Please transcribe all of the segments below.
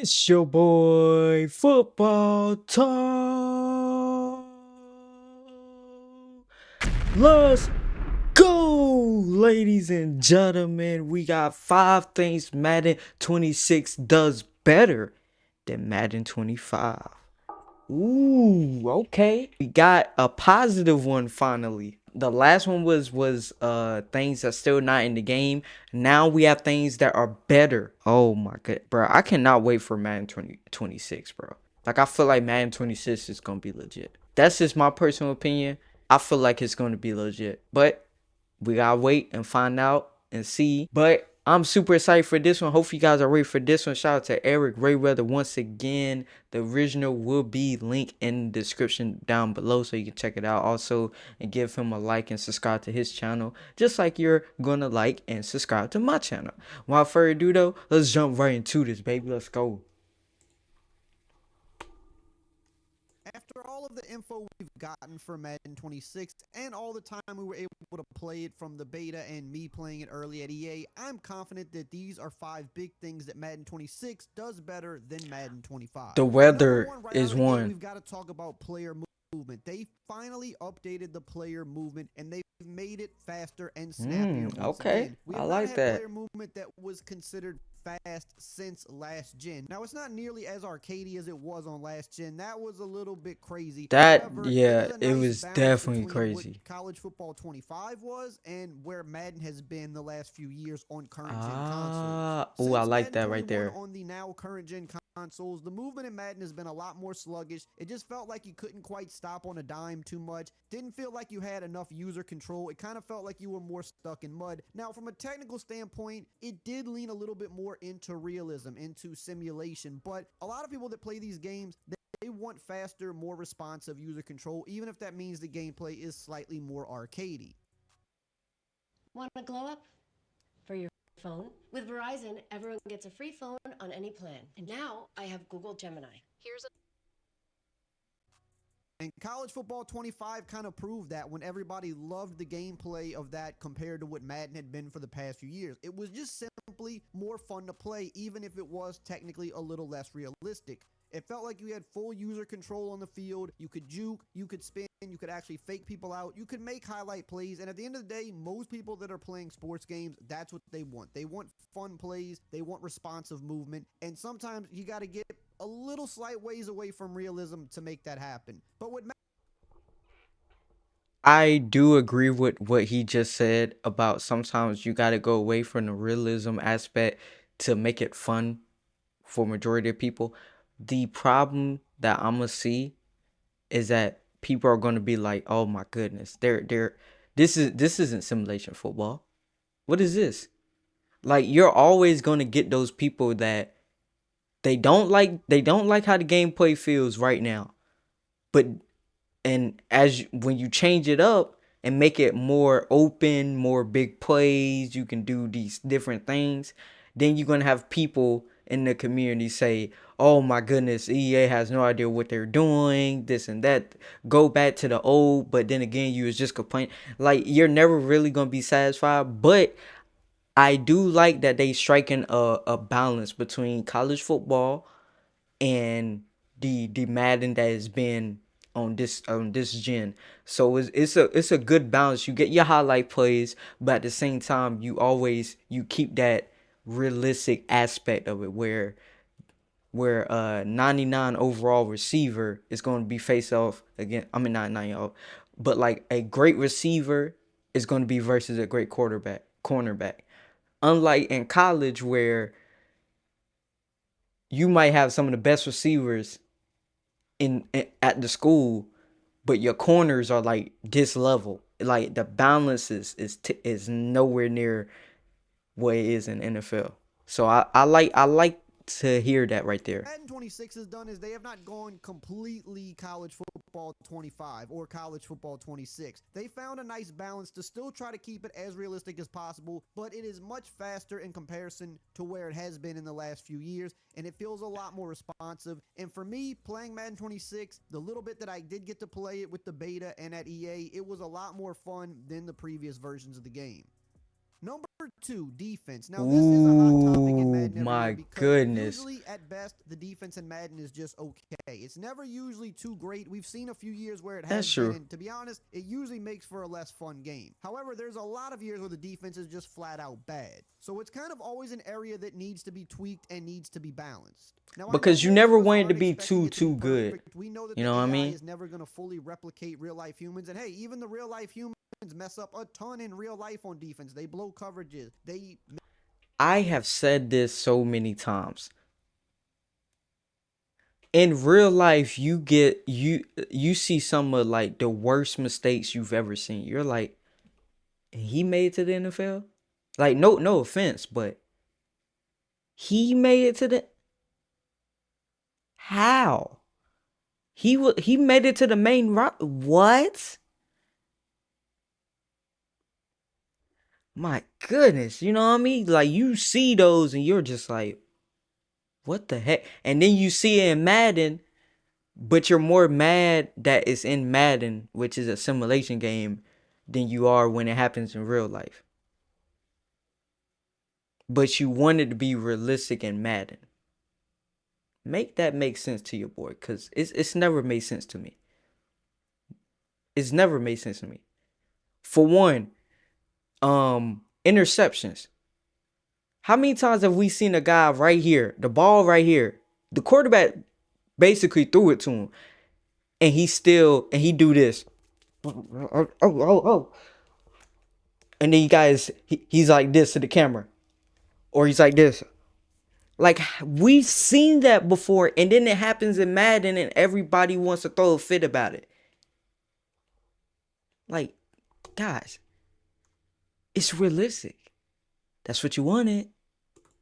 It's your boy Football Talk. Let's go, ladies and gentlemen. We got 5 things Madden 26 does better than Madden 25. Ooh, okay. We got a positive one finally. The last one was things that's still not in the game. Now we have things that are better. Oh my god, bro. I cannot wait for Madden 2026, bro. Like I feel like Madden 26 is going to be legit. That's just my personal opinion. I feel like it's going to be legit. But we gotta wait and find out and see. But I'm super excited for this one. Hope you guys are ready for this one. Shout out to Eric Rayweather once again. The original will be linked in the description down below so you can check it out. Also, and give him a like and subscribe to his channel, just like you're gonna like and subscribe to my channel. Without further ado, though, let's jump right into this, baby. Let's go. After all of the info we've gotten for Madden 26 and all the time we were able to play it from the beta and me playing it early at EA, I'm confident that these are 5 big things that Madden 26 does better than Madden 25. The Number weather one, right out is of the gate, one. we've got to talk about player movement. They finally updated the player movement and they've made it faster and snappier once Okay. again. We I have not like had that. player movement that was considered fast since last gen. Now, it's not nearly as arcadey as it was on last gen. That was a little bit crazy. That, However, it yeah, is a it nice was balance definitely between what crazy. college football 25 was and where Madden has been the last few years on current gen consoles. Ah, oh, I Since like Madden that right 21 there. on the now current gen consoles, the movement in Madden has been a lot more sluggish. It just felt like you couldn't quite stop on a dime too much. Didn't feel like you had enough user control. It kind of felt like you were more stuck in mud. Now, from a technical standpoint, it did lean a little bit more into realism, into simulation, but a lot of people that play these games, they want faster, more responsive user control, even if that means the gameplay is slightly more arcadey. Want to glow up? For your phone? With Verizon, everyone gets a free phone on any plan. And now I have Google Gemini. Here's a And college football 25 kind of proved that when everybody loved the gameplay of that compared to what Madden had been for the past few years. It was just simply more fun to play, even if it was technically a little less realistic. It felt like you had full user control on the field. You could juke, you could spin, you could actually fake people out, you could make highlight plays. And at the end of the day, most people that are playing sports games, that's what they want. They want fun plays, they want responsive movement. And sometimes you got to get a little slight ways away from realism to make that happen. But what I do agree with what he just said about sometimes you got to go away from the realism aspect to make it fun for majority of people. The problem that I'm gonna see is that people are gonna be like, "Oh my goodness, they're this isn't simulation football. What is this?" Like you're always gonna get those people that they don't like how the gameplay feels right now, but and when you change it up and make it more open, more big plays, you can do these different things, then you're going to have people in the community say, oh my goodness, EA has no idea what they're doing, this and that. Go back to the old, but then again, you was just complaining. Like, you're never really going to be satisfied. But I do like that they striking a balance between college football and the Madden that has been on this gen. So it's a good balance. You get your highlight plays, but at the same time you keep that realistic aspect of it where 99 overall receiver is going to be face off again. I mean not 99, but like a great receiver is going to be versus a great cornerback. Unlike in college where you might have some of the best receivers in at the school, but your corners are like this level. Like the balance is nowhere near what it is in NFL. So I like to hear that right there. Madden 26 has done is they have not gone completely college football 25 or college football 26. They found a nice balance to still try to keep it as realistic as possible, but it is much faster in comparison to where it has been in the last few years, and it feels a lot more responsive. And for me, playing Madden 26, the little bit that I did get to play it with the beta and at EA, it was a lot more fun than the previous versions of the game. Number two, defense. Now, this is a hot topic in Ooh, Madden every year my because goodness. usually, at best, the defense in Madden is just okay. It's never usually too great. We've seen a few years where it That's has been, true. and to be honest, it usually makes for a less fun game. However, there's a lot of years where the defense is just flat out bad. So it's kind of always an area that needs to be tweaked and needs to be balanced. Now, I know Because you most never of us want it to aren't be expecting too it to be too good. perfect. We know that You the know what I AI mean? is never going to fully replicate real life humans. And hey, even the real life humans mess up a ton in real life on defense. They blow coverages. They I have said this so many times. In real life, you see some of like the worst mistakes you've ever seen. You're like, and he made it to the NFL? Like no offense, but he made it to the how? He made it to the main route. What? My goodness, you know what I mean? Like you see those and you're just like, what the heck? And then you see it in Madden, but you're more mad that it's in Madden, which is a simulation game, than you are when it happens in real life. But you want it to be realistic in Madden. Make that make sense to your boy, cause it's never made sense to me. It's never made sense to me. For one, interceptions. How many times have we seen a guy right here, the ball right here, the quarterback basically threw it to him, and he do this, oh, and then you guys he's like this to the camera, or he's like this. Like we've seen that before, and then it happens in Madden, and everybody wants to throw a fit about it. Like, guys, it's realistic. That's what you wanted,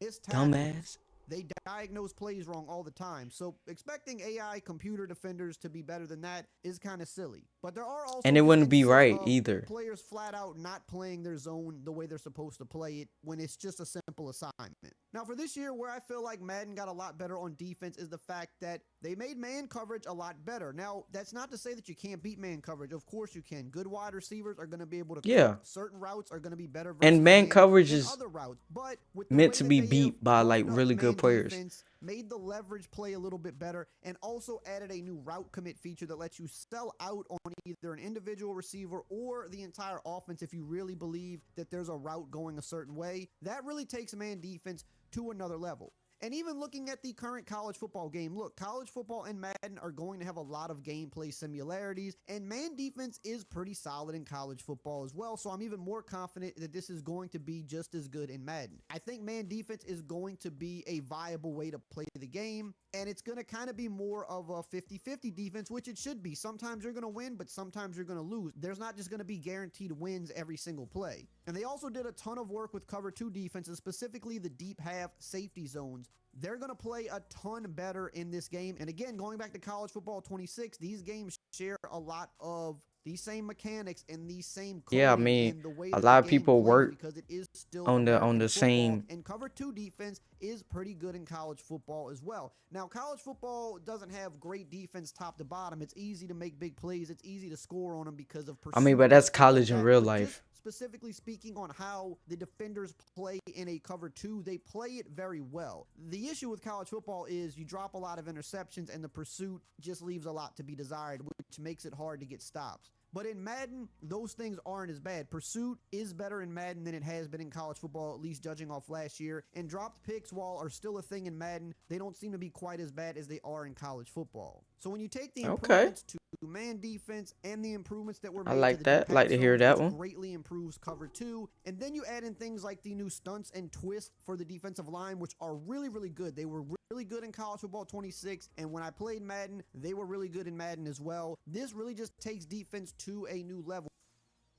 It's tackles. dumbass. They diagnose plays wrong all the time. So expecting AI computer defenders to be better than that is kind of silly. But there are And also it just wouldn't be instances right of either. players flat out not playing their zone the way they're supposed to play it when it's just a simple assignment. Now, for this year, where I feel like Madden got a lot better on defense is the fact that they made man coverage a lot better. Now, that's not to say that you can't beat man coverage. Of course you can. Good wide receivers are going to be able to Yeah. cook. Certain routes are going to be better And versus man man coverage than is other routes. But with the meant way to that be they have beat by like buffed up really good man players. defense, made the leverage play a little bit better, and also added a new route commit feature that lets you sell out on either an individual receiver or the entire offense if you really believe that there's a route going a certain way. That really takes man defense to another level. And even looking at the current college football game, look, college football and Madden are going to have a lot of gameplay similarities, and man defense is pretty solid in college football as well, so I'm even more confident that this is going to be just as good in Madden. I think man defense is going to be a viable way to play the game, and it's going to kind of be more of a 50-50 defense, which it should be. Sometimes you're going to win, but sometimes you're going to lose. There's not just going to be guaranteed wins every single play. And they also did a ton of work with cover 2 defenses, specifically the deep half safety zones. They're going to play a ton better in this game. And again, going back to college football 26, these games share a lot of these same mechanics and these same Yeah, I coding mean, in the way a that the lot of game people plays work because it is still on American the football. same. And cover 2 defense is pretty good in college football as well. Now, college football doesn't have great defense top to bottom. It's easy to make big plays. It's easy to score on them because of I mean, pursuit but and that's things like college in that. real But just life. specifically speaking on how the defenders play in a cover 2, they play it very well. The issue with college football is you drop a lot of interceptions and the pursuit just leaves a lot to be desired, which makes it hard to get stops. But in Madden, those things aren't as bad. Pursuit is better in Madden than it has been in college football, at least judging off last year. And dropped picks, while are still a thing in Madden, they don't seem to be quite as bad as they are in college football. So when you take the Okay, improvements to man defense and the improvements that were I made to like the deep that. Like half to hear zones, that which one. greatly improves cover 2, and then you add in things like the new stunts and twists for the defensive line, which are really, really good. They were really good in college football 26, and when I played Madden, they were really good in Madden as well. This really just takes defense to a new level.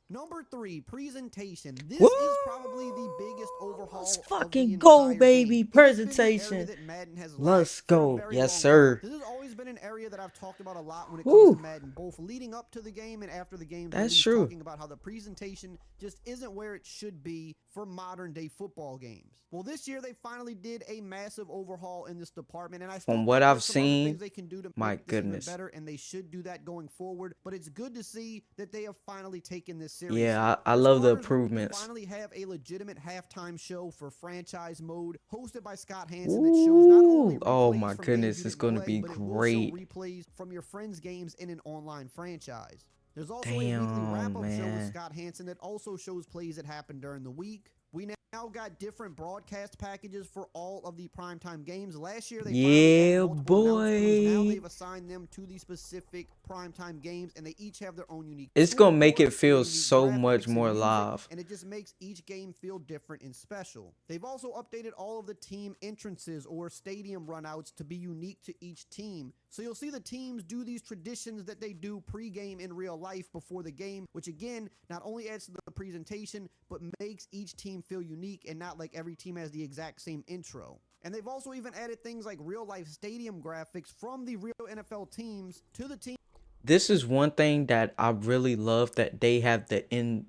Number 3, presentation. Woo! This is probably the biggest Let's overhaul of the fucking go, entire game. It has been the area presentation. that Madden has lacked Let's for a go. very Yes, long time. sir. This has always been been an area that I've talked about a lot when it comes to Woo, Madden, both leading up to the game and after the game's that's release, true. talking about how the presentation just isn't where it should be for modern day football games. Well, this year they finally did a massive overhaul in this department, and I still From what think I've there's some other things seen, they can do to my make this even goodness. better, and they should do that going forward. But it's good to see that they have finally taken this seriously. Yeah, I For love the starters, we improvements. finally have a legitimate halftime show for franchise mode hosted by Scott Hansen that shows not only Ooh, oh replays my from games goodness, you it's didn't gonna play, be but it will show great. replays from your friends' games in an online franchise. There's also a weekly Damn, wrap-up show with man. Scott Hansen that also shows plays that happened during the week. We now got different broadcast packages for all of the primetime games. Last year, they finally added Yeah, multiple announce crews. Now boy. they've assigned them to the specific primetime games, and they each have their own unique It's gonna make scoreboard, it their feel unique so much graphics and more music, live. and it just makes each game feel different and special. They've also updated all of the team entrances or stadium runouts to be unique to each team. So you'll see the teams do these traditions that they do pre-game in real life before the game, which again, not only adds to the presentation, but makes each team feel unique and not like every team has the exact same intro. And they've also even added things like real-life stadium graphics from the real NFL teams to the team. This is one thing that I really love that they have the in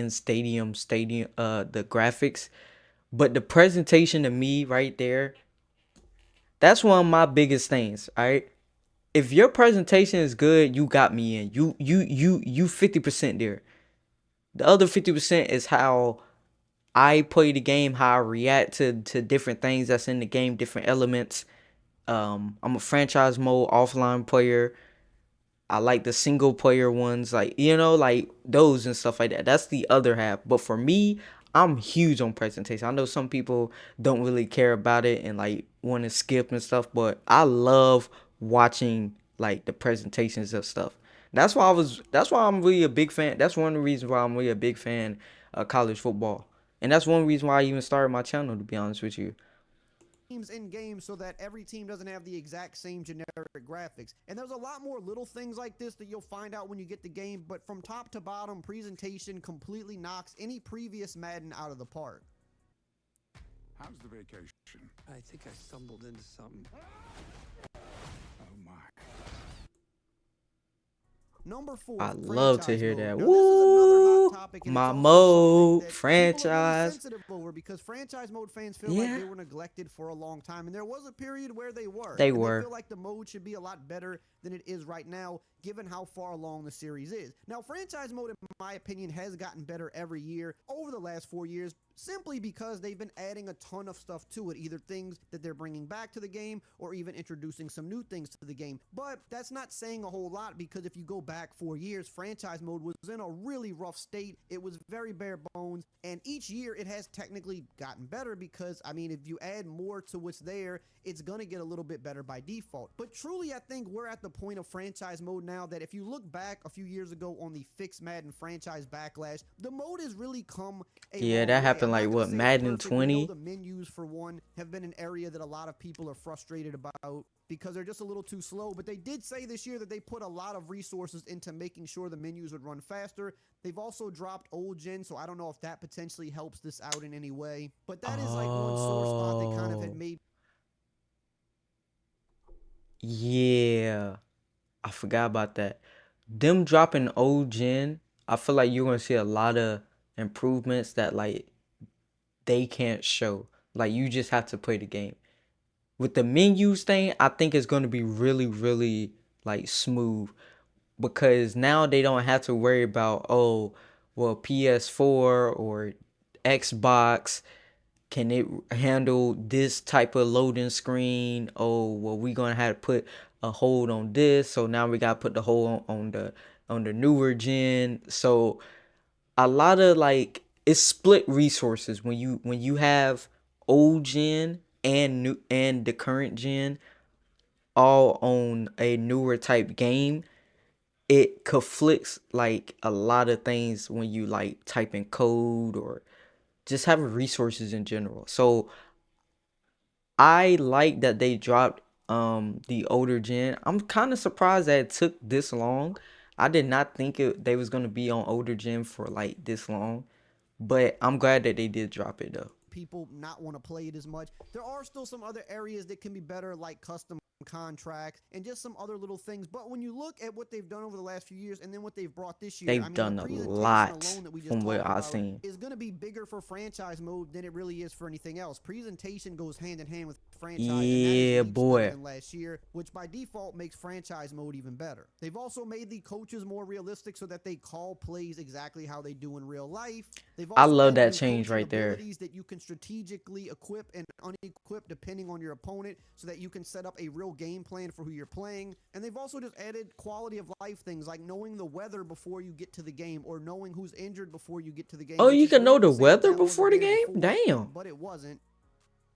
stadium the graphics. But the presentation to me right there, that's one of my biggest things, all right? If your presentation is good, you got me in. You 50% there. The other 50% is how I play the game, how I react to different things that's in the game, different elements. I'm a franchise mode offline player. I like the single player ones, like like those and stuff like that. That's the other half. But for me, I'm huge on presentation. I know some people don't really care about it and like want to skip and stuff, but I love watching like the presentations of stuff. That's why I'm really a big fan. That's one of the reasons why I'm really a big fan of college football. And that's one reason why I even started my channel, to be honest with you. Teams in games so that every team doesn't have the exact same generic graphics. And there's a lot more little things like this that you'll find out when you get the game, but from top to bottom, presentation completely knocks any previous Madden out of the park. How's the vacation? I think I stumbled into something. Oh my. Number 4, I love to franchise hear mode. that. Now, this is another hot Woo! topic, and it's My also something mode, that people are really franchise. sensitive over because franchise mode fans feel like Yeah, they were neglected for a long time, and there was a period where they were, they and they were. feel like the mode should be a lot better than it is right now, given how far along the series is. Now, franchise mode, in my opinion, has gotten better every year over the last 4 years, simply because they've been adding a ton of stuff to it, either things that they're bringing back to the game or even introducing some new things to the game. But that's not saying a whole lot, because if you go back 4 years, franchise mode was in a really rough state. It was very bare bones, and each year it has technically gotten better because, I mean, if you add more to what's there, it's going to get a little bit better by default. But truly, I think we're at the point of franchise mode now that if you look back a few years ago on the Fix Madden franchise backlash, the mode has really come a Yeah, long that way. I'm happened like not going what, to say it's Madden perfect. We know 20? the menus, for one, have been an area that a lot of people are frustrated about because they're just a little too slow. But they did say this year that they put a lot of resources into making sure the menus would run faster. They've also dropped old gen, so I don't know if that potentially helps this out in any way. But that is like one sore spot that kind of had Oh, made yeah. I forgot about that. Them dropping old gen, I feel like you're gonna see a lot of improvements that like they can't show. Like you just have to play the game. With the menus thing, I think it's gonna be really, really like smooth because now they don't have to worry about, oh, well, PS4 or Xbox, can it handle this type of loading screen? Oh, well, we gonna have to put a hold on this, so now we gotta put the hold on the newer gen. So a lot of like it's split resources when you have old gen and new and the current gen all on a newer type game. It conflicts like a lot of things when you like type in code or just having resources in general. So I like that they dropped the older gen. I'm kind of surprised that it took this long. I did not think they was gonna be on older gen for like this long, but I'm glad that they did drop it though. people not want to play it as much. There are still some other areas that can be better, like custom contracts and just some other little things. But when you look at what they've done over the last few years and then what they've brought this year, I They've mean, the done a presentation lot alone that we just from what talked I've about seen. is going to be bigger for franchise mode than it really is for anything else. Presentation goes hand in hand with franchise, and that is Yeah, leagues better boy. than last year, which by default makes franchise mode even better. They've also made the coaches more realistic so that they call plays exactly how they do in real life. They've I also love added that new change coaching right there. abilities that you can strategically equip and unequip depending on your opponent so that you can set up a real game plan for who you're playing. And they've also just added quality of life things like knowing the weather before you get to the game or knowing who's injured before you get to the game. Oh, which you is can know weird the to say that weather that wasn't before the there game? before, Damn. but it wasn't.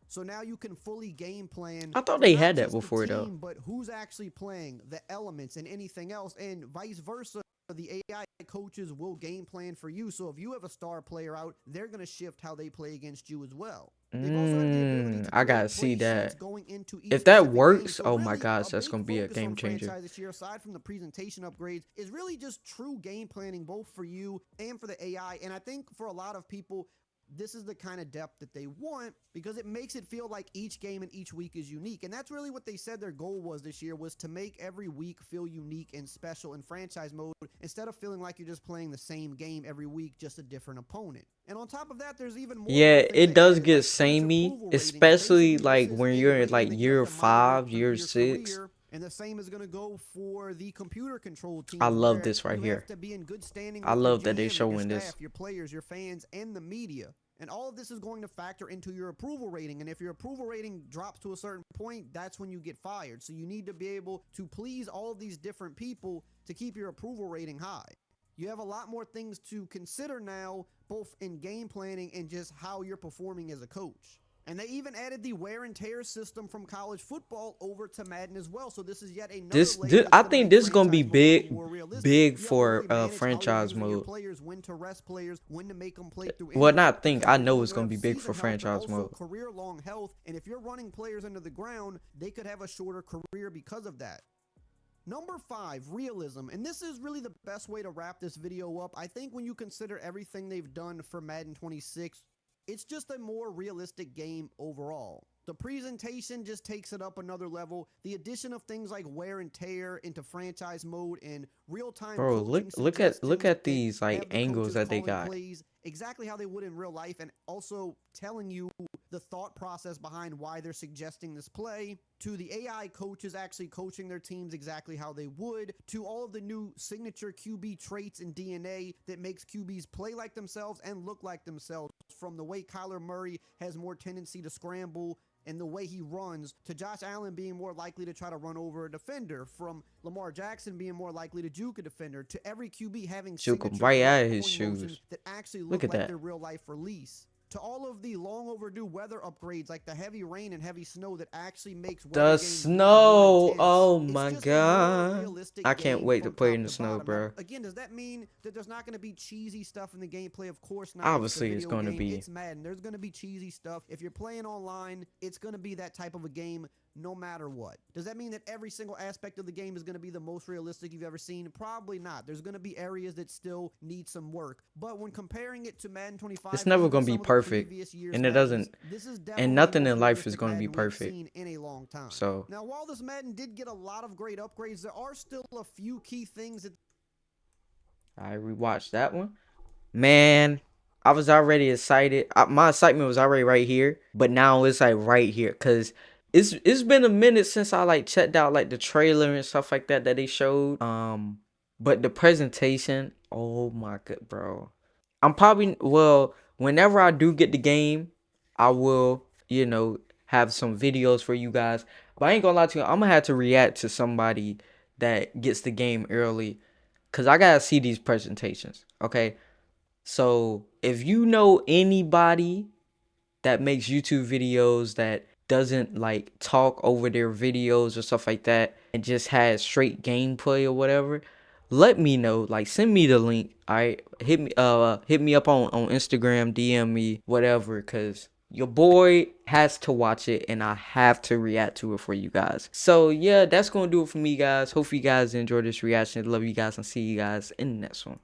So now you can fully game plan I thought for they not had that just the before, though. team, but who's actually playing, the elements, and anything else, and vice versa. The AI coaches will game plan for you. So if you have a star player out, they're going to shift how they play against you as well. They've also had the ability to I create gotta play see sheets that. going into each If that specific game. works, So oh my really, gosh, a that's big gonna be a focus game on changer. franchise this year, aside from the presentation upgrades, is really just true game planning, both for you and for the AI. And I think for a lot of people, this is the kind of depth that they want because it makes it feel like each game and each week is unique. And that's really what they said their goal was this year, was to make every week feel unique and special in franchise mode instead of feeling like you're just playing the same game every week, just a different opponent. And on top of that, there's even more Yeah, little things it they does added, get like coach samey, approval ratings. especially Basically, this like is when a you're in rating like that you have year to monitor 5, through year your 6. career. And the same is going to go for the computer control I teams, love where this right you here. have to be in good standing I with your love that they GM and your showing this. staff, your players, your fans, and the media. And all of this is going to factor into your approval rating. And if your approval rating drops to a certain point, that's when you get fired. So you need to be able to please all of these different people to keep your approval rating high. You have a lot more things to consider now, both in game planning and just how you're performing as a coach. And they even added the wear and tear system from college football over to Madden as well. So this is yet another This, layer this that's I going to think make this is gonna be franchise mode a little big, more realistic. big You have to really for manage how you're franchise using your mode. players, when to rest players, when to make them play through Well, injury, not think. because I not know only it's do gonna they be have big season for health, but franchise also mode. career-long health. And if you're running players into the ground, they could have a shorter career because of that. Number 5, realism. And this is really the best way to wrap this video up. I think when you consider everything they've done for Madden 26, it's just a more realistic game overall. The presentation just takes it up another level. The addition of things like wear and tear into franchise mode and real-time Bro, coaching look suggestions at that these like have the angles coaches that they calling got. plays exactly how they would in real life, and also telling you the thought process behind why they're suggesting this play, to the AI coaches actually coaching their teams exactly how they would, to all of the new signature QB traits and DNA that makes QBs play like themselves and look like themselves, from the way Kyler Murray has more tendency to scramble and the way he runs, to Josh Allen being more likely to try to run over a defender, from Lamar Jackson being more likely to juke a defender, to every QB having Juke him signature right throw out of his throwing motions shoes. that actually Look look at like that. their real life release, to all of the long overdue weather upgrades like the heavy rain and heavy snow that actually makes weather The games look more snow. intense. Oh It's my just a more god. realistic I can't game wait to from play top in the to snow, bottom. Now, bro. again, does that mean that there's not going to be cheesy stuff in the gameplay? Of course not. Obviously, it's it's a going video to game. be. It's Madden. There's going to be cheesy stuff. If you're playing online, it's going to be that type of a game no matter what. Does that mean that every single aspect of the game is going to be the most realistic you've ever seen? Probably not. There's going to be areas that still need some work. But when comparing it to Madden 25, It's never even gonna be some of the perfect, previous years' and it Maddens, doesn't. this is definitely And the nothing most in life is realistic gonna be Madden we've perfect. seen in a long time. So Now, while this Madden did get a lot of great upgrades, there are still a few key things that I rewatched that one. Man, I was already excited. My excitement was already right here, but now it's like right here, cause it's been a minute since I like checked out like the trailer and stuff like that they showed. But the presentation, oh my god, bro. I'm probably, well, whenever I do get the game, I will, have some videos for you guys. But I ain't gonna lie to you, I'm gonna have to react to somebody that gets the game early, cause I gotta see these presentations. Okay, so if you know anybody that makes YouTube videos that doesn't like talk over their videos or stuff like that and just has straight gameplay or whatever, let me know. Like, send me the link. All right, hit me up on Instagram, DM me, whatever, cause your boy has to watch it and I have to react to it for you guys. So yeah, that's gonna do it for me, guys. Hope you guys enjoyed this reaction. Love you guys and see you guys in the next one.